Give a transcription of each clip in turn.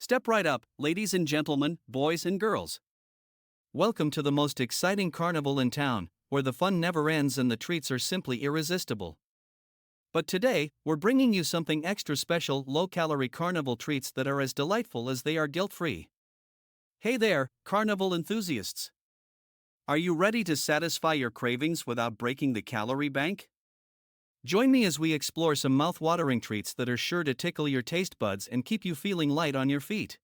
Step right up, ladies and gentlemen, boys and girls. Welcome to the most exciting carnival in town, where the fun never ends and the treats are simply irresistible. But today, we're bringing you something extra special: low-calorie carnival treats that are as delightful as they are guilt-free. Hey there, carnival enthusiasts! Are you ready to satisfy your cravings without breaking the calorie bank? Join me as we explore some mouth-watering treats that are sure to tickle your taste buds and keep you feeling light on your feet.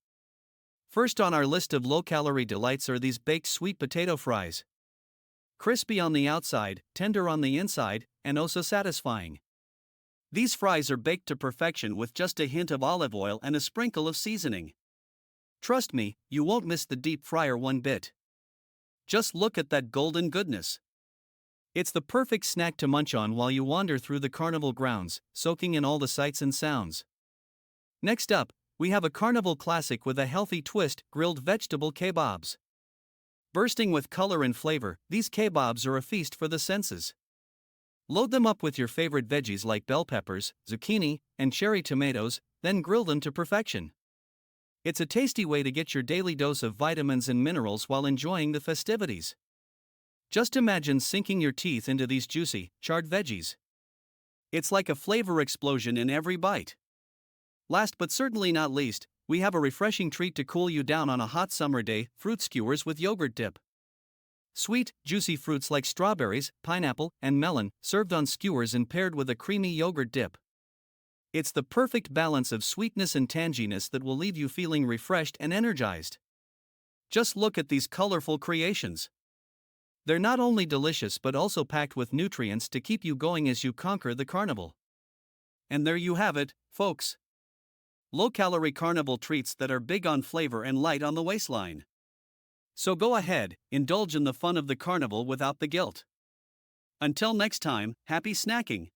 First on our list of low-calorie delights are these baked sweet potato fries. Crispy on the outside, tender on the inside, and oh so satisfying. These fries are baked to perfection with just a hint of olive oil and a sprinkle of seasoning. Trust me, you won't miss the deep fryer one bit. Just look at that golden goodness. It's the perfect snack to munch on while you wander through the carnival grounds, soaking in all the sights and sounds. Next up, we have a carnival classic with a healthy twist: grilled vegetable kebabs. Bursting with color and flavor, these kebabs are a feast for the senses. Load them up with your favorite veggies like bell peppers, zucchini, and cherry tomatoes, then grill them to perfection. It's a tasty way to get your daily dose of vitamins and minerals while enjoying the festivities. Just imagine sinking your teeth into these juicy, charred veggies. It's like a flavor explosion in every bite. Last but certainly not least, we have a refreshing treat to cool you down on a hot summer day: fruit skewers with yogurt dip. Sweet, juicy fruits like strawberries, pineapple, and melon, served on skewers and paired with a creamy yogurt dip. It's the perfect balance of sweetness and tanginess that will leave you feeling refreshed and energized. Just look at these colorful creations. They're not only delicious but also packed with nutrients to keep you going as you conquer the carnival. And there you have it, folks. Low-calorie carnival treats that are big on flavor and light on the waistline. So go ahead, indulge in the fun of the carnival without the guilt. Until next time, happy snacking!